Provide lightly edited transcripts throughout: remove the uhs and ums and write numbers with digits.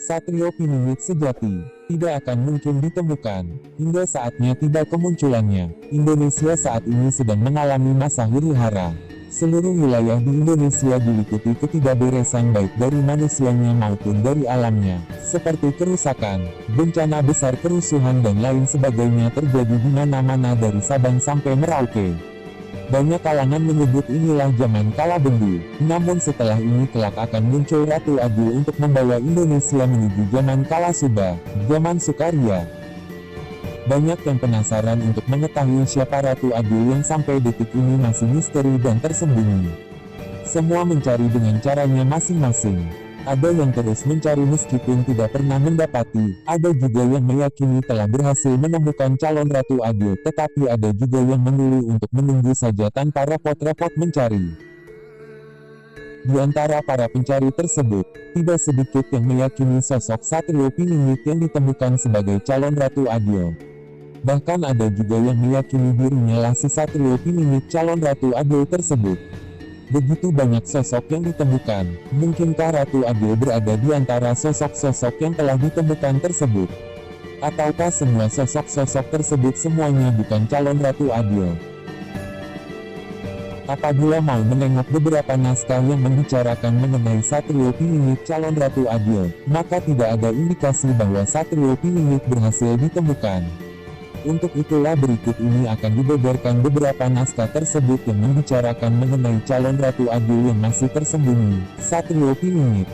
Satrio Piningit sejati tidak akan mungkin ditemukan. Hingga saatnya tiba kemunculannya. Indonesia saat ini sedang mengalami masa huru-hara. Seluruh wilayah di Indonesia diliputi ketidakberesan baik dari manusianya maupun dari alamnya, seperti kerusakan, bencana besar, kerusuhan dan lain sebagainya terjadi di mana-mana dari Sabang sampai Merauke. Banyak kalangan menyebut inilah zaman kala bendu. Namun setelah ini kelak akan muncul Ratu Adil untuk membawa Indonesia menuju zaman kala Subah, zaman Sukaria. Banyak yang penasaran untuk mengetahui siapa Ratu Adil yang sampai detik ini masih misteri dan tersembunyi. Semua mencari dengan caranya masing-masing. Ada yang terus mencari meskipun tidak pernah mendapati, ada juga yang meyakini telah berhasil menemukan calon Ratu Adil, tetapi ada juga yang memilih untuk menunggu saja tanpa repot-repot mencari. Di antara para pencari tersebut, tidak sedikit yang meyakini sosok Satrio Piningit yang ditemukan sebagai calon Ratu Adil. Bahkan ada juga yang meyakini dirinya lah si Satrio Piningit calon Ratu Adil tersebut. Begitu banyak sosok yang ditemukan, mungkinkah Ratu Adil berada di antara sosok-sosok yang telah ditemukan tersebut? Ataukah semua sosok-sosok tersebut semuanya bukan calon Ratu Adil? Apabila mau menengok beberapa naskah yang membicarakan mengenai Satrio Piningit calon Ratu Adil, maka tidak ada indikasi bahwa Satrio Piningit berhasil ditemukan. Untuk itulah berikut ini akan dibeberkan beberapa naskah tersebut yang membicarakan mengenai calon Ratu Adil yang masih tersembunyi, Satrio Piningit.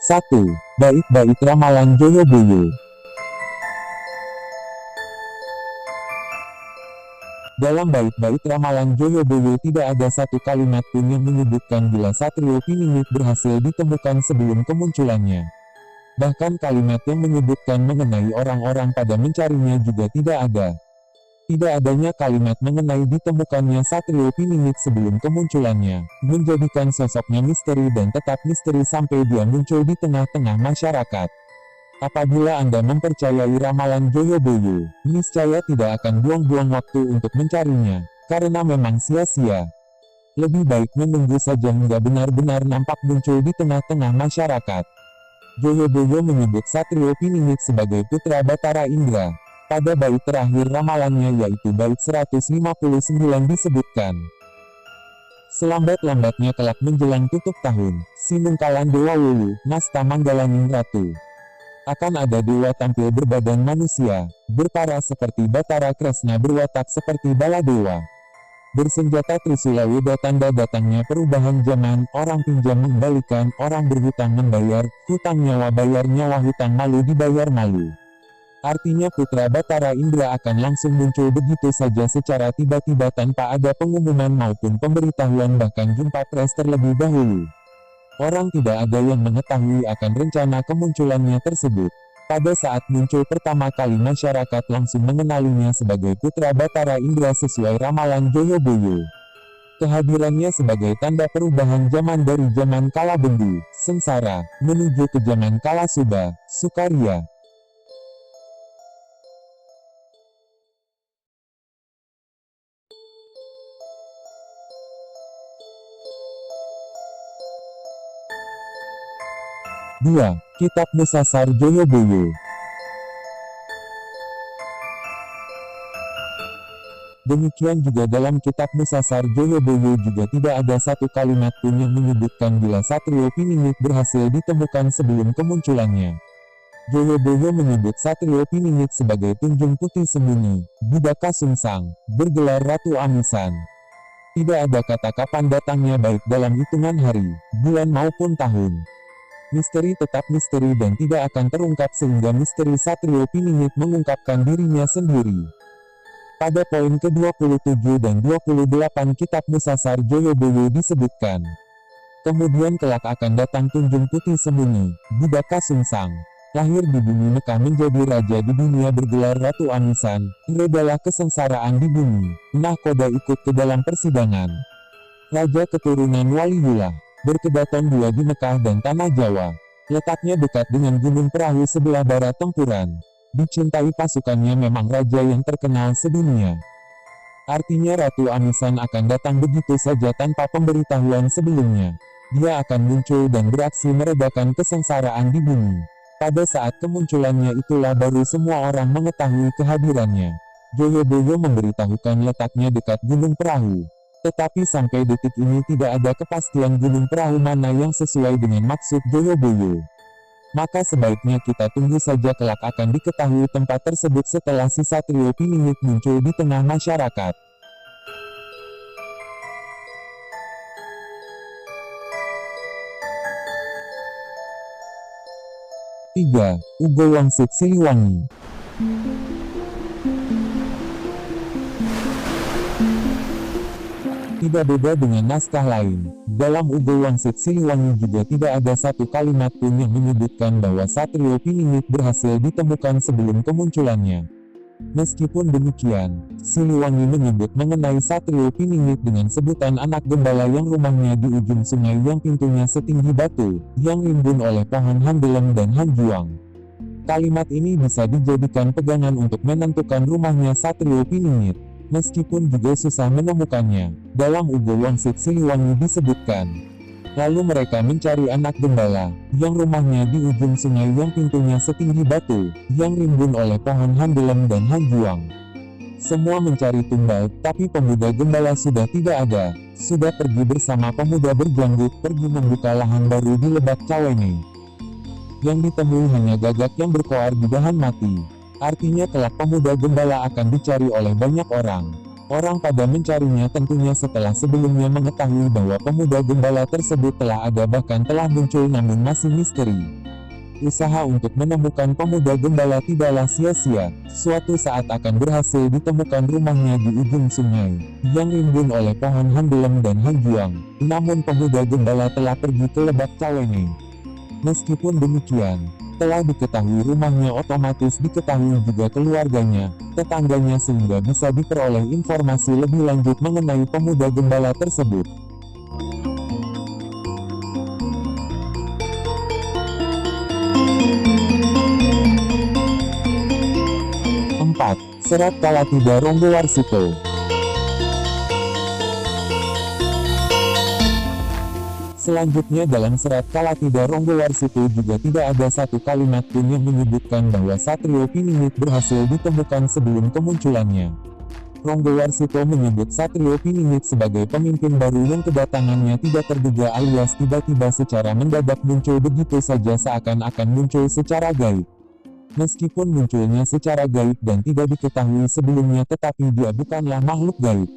Satu, Bait-bait ramalan Joyoboyo. Dalam bait-bait ramalan Joyoboyo tidak ada satu kalimat pun yang menyebutkan bila Satrio Piningit berhasil ditemukan sebelum kemunculannya. Bahkan kalimat yang menyebutkan mengenai orang-orang pada mencarinya juga tidak ada. Tidak adanya kalimat mengenai ditemukannya Satrio Piningit sebelum kemunculannya, menjadikan sosoknya misteri dan tetap misteri sampai dia muncul di tengah-tengah masyarakat. Apabila Anda mempercayai ramalan Joyoboyo, niscaya tidak akan buang-buang waktu untuk mencarinya, karena memang sia-sia. Lebih baik menunggu saja hingga benar-benar nampak muncul di tengah-tengah masyarakat. Joyoboyo menyebut Satrio Piningit sebagai putra Batara Indra. Pada bait terakhir ramalannya yaitu bait 159 disebutkan, selambat-lambatnya kelak menjelang tutup tahun, Sinungkalan Dewa Wulu, Nasta Manggalaning Ratu. Akan ada dewa tampil berbadan manusia, berpara seperti Batara Kresna berwatak seperti Baladewa. Bersenjata Trisula Weda tanda datangnya perubahan zaman, orang pinjam mengembalikan, orang berhutang membayar, hutang nyawa bayar nyawa, hutang malu dibayar malu. Artinya putra Batara Indra akan langsung muncul begitu saja secara tiba-tiba tanpa ada pengumuman maupun pemberitahuan bahkan jumpa pers terlebih dahulu. Orang tidak ada yang mengetahui akan rencana kemunculannya tersebut. Pada saat muncul pertama kali masyarakat langsung mengenalinya sebagai putra Batara Indra sesuai ramalan Joyoboyo. Kehadirannya sebagai tanda perubahan zaman dari zaman kala bendu, sengsara, menuju ke zaman kala Subah, Sukaria. Dua, Kitab Musasar Joyoboyo. Demikian juga dalam Kitab Musasar Joyoboyo juga tidak ada satu kalimat pun yang menyebutkan bila Satrio Piningit berhasil ditemukan sebelum kemunculannya. Joyoboyo menyebut Satrio Piningit sebagai Tunjung Putih Sembunyi, Buddha Kasungsang, bergelar Ratu Amisan. Tidak ada kata kapan datangnya baik dalam hitungan hari, bulan maupun tahun. Misteri tetap misteri dan tidak akan terungkap sehingga misteri Satrio Piningit mengungkapkan dirinya sendiri. Pada poin ke-27 dan 28 Kitab Musasar Joyoboyo disebutkan, kemudian kelak akan datang Tunjung Putih Sembunyi, Buddha Kasungsang. Lahir di bumi Mekah menjadi raja di dunia bergelar Ratu Anisan, meredalah kesengsaraan di bumi. Nahkoda ikut ke dalam persidangan. Raja keturunan Waliullah, berkedaton dua di Mekah dan Tanah Jawa. Letaknya dekat dengan Gunung Perahu sebelah barat Tempuran. Dicintai pasukannya memang raja yang terkenal sedunia. Artinya Ratu Anisan akan datang begitu saja tanpa pemberitahuan sebelumnya. Dia akan muncul dan beraksi meredakan kesengsaraan di bumi. Pada saat kemunculannya itulah baru semua orang mengetahui kehadirannya. Joyoboyo memberitahukan letaknya dekat Gunung Perahu. Tetapi sampai detik ini tidak ada kepastian Gunung Perahu mana yang sesuai dengan maksud Joyoboyo. Maka sebaiknya kita tunggu saja, kelak akan diketahui tempat tersebut setelah si Satrio Piningit muncul di tengah masyarakat. Tiga, Ugo Wangsit Siliwangi. Tidak beda dengan naskah lain, dalam Ugo Wangsit Siliwangi juga tidak ada satu kalimat pun yang menyebutkan bahwa Satrio Piningit berhasil ditemukan sebelum kemunculannya. Meskipun demikian, Siliwangi menyebut mengenai Satrio Piningit dengan sebutan anak gembala yang rumahnya di ujung sungai yang pintunya setinggi batu, yang rimbun oleh pohon handelem dan hanjuang. Kalimat ini bisa dijadikan pegangan untuk menentukan rumahnya Satrio Piningit. Meskipun juga susah menemukannya, dalam Ugo Wangsit Siliwangi disebutkan. Lalu mereka mencari anak gembala, yang rumahnya di ujung sungai yang pintunya setinggi batu, yang rimbun oleh pohon handelem dan hanjuang. Semua mencari tumbal, tapi pemuda gembala sudah tidak ada. Sudah pergi bersama pemuda berjanggut pergi membuka lahan baru di Lebak Cawene. Yang ditemui hanya gagak yang berkoar di dahan mati. Artinya kelak pemuda gembala akan dicari oleh banyak orang. Orang pada mencarinya tentunya setelah sebelumnya mengetahui bahwa pemuda gembala tersebut telah ada bahkan telah muncul namun masih misteri. Usaha untuk menemukan pemuda gembala tidaklah sia-sia. Suatu saat akan berhasil ditemukan rumahnya di ujung sungai, yang rimbun oleh pohon handelem dan hanjuang. Namun pemuda gembala telah pergi ke Lebak Cawene. Meskipun demikian, telah diketahui rumahnya otomatis diketahui juga keluarganya, tetangganya sehingga bisa diperoleh informasi lebih lanjut mengenai pemuda gembala tersebut. 4. Serat Kalatida Ronggowarsito. Selanjutnya dalam serat Kalatida Ronggowarsito juga tidak ada satu kalimat pun yang menyebutkan bahwa Satrio Piningit berhasil ditemukan sebelum kemunculannya. Ronggowarsito menyebut Satrio Piningit sebagai pemimpin baru yang kedatangannya tidak terduga alias tiba-tiba secara mendadak muncul begitu saja seakan-akan muncul secara gaib. Meskipun munculnya secara gaib dan tidak diketahui sebelumnya tetapi dia bukanlah makhluk gaib.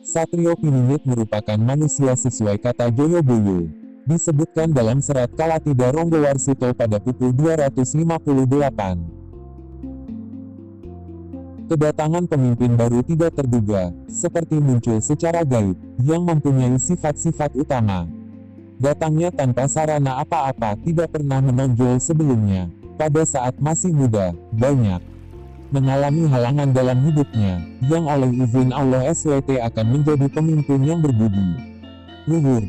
Satrio Piningit merupakan manusia sesuai kata Joyoboyo. Disebutkan dalam serat Kalatida Ronggowarsito pada pukul 258. Kedatangan pemimpin baru tidak terduga, seperti muncul secara gaib, yang mempunyai sifat-sifat utama. Datangnya tanpa sarana apa-apa tidak pernah menonjol sebelumnya. Pada saat masih muda, banyak mengalami halangan dalam hidupnya, yang oleh izin Allah SWT akan menjadi pemimpin yang berbudi luhur.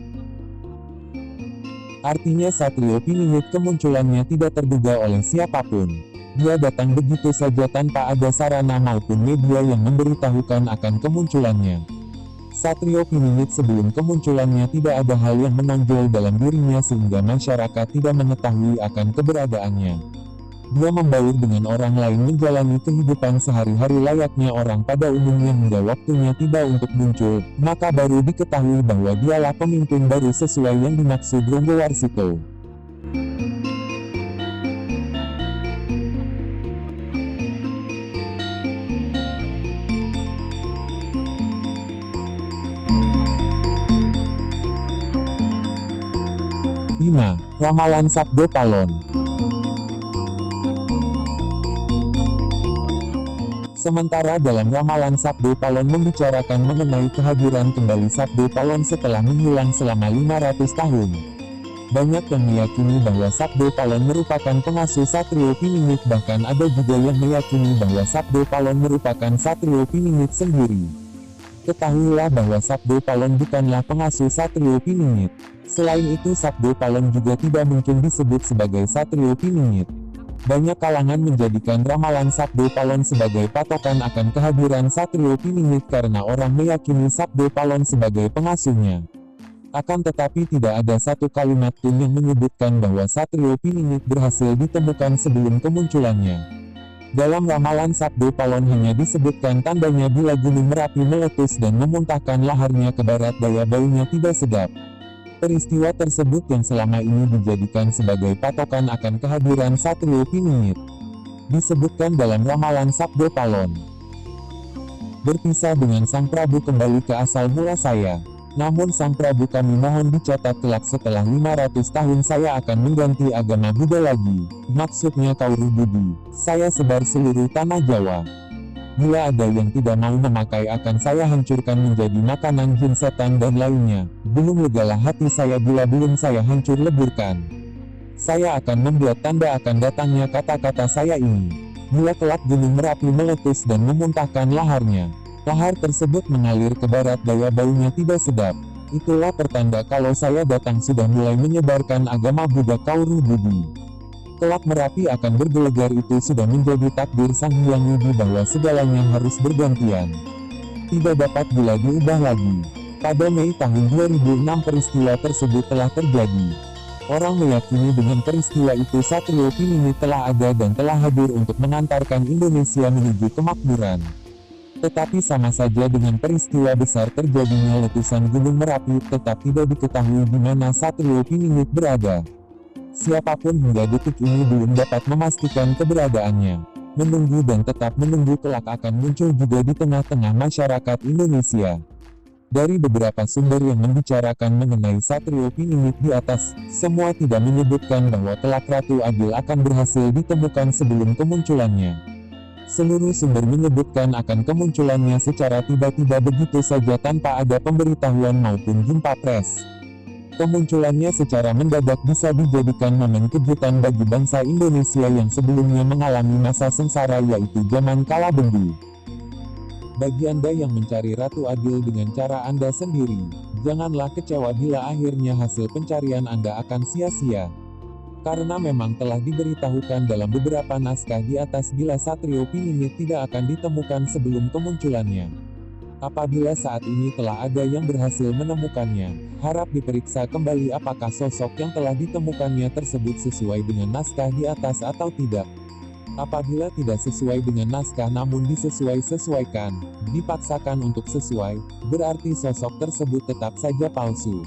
Artinya Satrio Piningit kemunculannya tidak terduga oleh siapapun. Dia datang begitu saja tanpa ada sarana maupun media yang memberitahukan akan kemunculannya. Satrio Piningit sebelum kemunculannya tidak ada hal yang menonjol dalam dirinya sehingga masyarakat tidak mengetahui akan keberadaannya. Dia membaur dengan orang lain menjalani kehidupan sehari-hari layaknya orang pada umumnya hingga waktunya tiba untuk muncul, maka baru diketahui bahwa dialah pemimpin baru sesuai yang dimaksud Ronggowarsito. Ramalan Sabdo Palon. Sementara dalam ramalan Sabdo Palon membicarakan mengenai kehadiran kembali Sabdo Palon setelah menghilang selama 500 tahun. Banyak yang meyakini bahwa Sabdo Palon merupakan pengasuh Satrio Piningit, bahkan ada juga yang meyakini bahwa Sabdo Palon merupakan Satrio Piningit sendiri. Ketahuilah bahwa Sabdo Palon bukanlah pengasuh Satrio Piningit. Selain itu Sabdo Palon juga tidak mungkin disebut sebagai Satrio Piningit. Banyak kalangan menjadikan ramalan Sabdo Palon sebagai patokan akan kehadiran Satrio Piningit karena orang meyakini Sabdo Palon sebagai pengasuhnya. Akan tetapi tidak ada satu kalimat pun yang menyebutkan bahwa Satrio Piningit berhasil ditemukan sebelum kemunculannya. Dalam ramalan Sabdo Palon hanya disebutkan tandanya bila Gunung Merapi meletus dan memuntahkan laharnya ke barat, daya baunya tidak sedap. Peristiwa tersebut yang selama ini dijadikan sebagai patokan akan kehadiran Satrio Piningit disebutkan dalam ramalan Sabdo Palon. Berpisah dengan Sang Prabu kembali ke asal mula saya. Namun Sang Prabu, kami mohon dicatat kelak setelah 500 tahun saya akan mengganti agama Buddha lagi. Maksudnya Kauru Budi. Saya sebar seluruh tanah Jawa. Bila ada yang tidak mau memakai akan saya hancurkan menjadi makanan jin, setan dan lainnya. Belum legalah hati saya bila belum saya hancur leburkan. Saya akan membuat tanda akan datangnya kata-kata saya ini. Bila kelak Gunung Merapi meletus dan memuntahkan laharnya. Lahar tersebut mengalir ke barat, daya baunya tidak sedap. Itulah pertanda kalau saya datang sudah mulai menyebarkan agama Buddha Kauru Budi. Kelak Merapi akan bergelegar, itu sudah menjadi takdir Sang Hyang Widi bahwa segalanya harus bergantian. Tidak dapat bila diubah lagi. Pada Mei tahun 2006 peristiwa tersebut telah terjadi. Orang meyakini dengan peristiwa itu Satrio Piningit telah ada dan telah hadir untuk mengantarkan Indonesia menuju kemakmuran. Tetapi sama saja dengan peristiwa besar terjadinya letusan Gunung Merapi, tetap tidak diketahui di mana Satrio Piningit berada. Siapapun hingga detik ini belum dapat memastikan keberadaannya. Menunggu dan tetap menunggu kelak akan muncul juga di tengah-tengah masyarakat Indonesia. Dari beberapa sumber yang membicarakan mengenai Satrio Piningit di atas, semua tidak menyebutkan bahwa kelak Ratu Adil akan berhasil ditemukan sebelum kemunculannya. Seluruh sumber menyebutkan akan kemunculannya secara tiba-tiba begitu saja tanpa ada pemberitahuan maupun jumpa pers. Kemunculannya secara mendadak bisa dijadikan momen kejutan bagi bangsa Indonesia yang sebelumnya mengalami masa sengsara, yaitu zaman kala Bendu. Bagi Anda yang mencari Ratu Adil dengan cara Anda sendiri, janganlah kecewa bila akhirnya hasil pencarian Anda akan sia-sia. Karena memang telah diberitahukan dalam beberapa naskah di atas bila Satrio Piningit tidak akan ditemukan sebelum kemunculannya. Apabila saat ini telah ada yang berhasil menemukannya, harap diperiksa kembali apakah sosok yang telah ditemukannya tersebut sesuai dengan naskah di atas atau tidak. Apabila tidak sesuai dengan naskah namun disesuaikan, dipaksakan untuk sesuai, berarti sosok tersebut tetap saja palsu.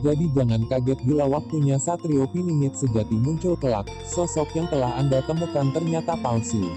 Jadi jangan kaget bila waktunya Satrio Piningit sejati muncul kelak, sosok yang telah Anda temukan ternyata palsu.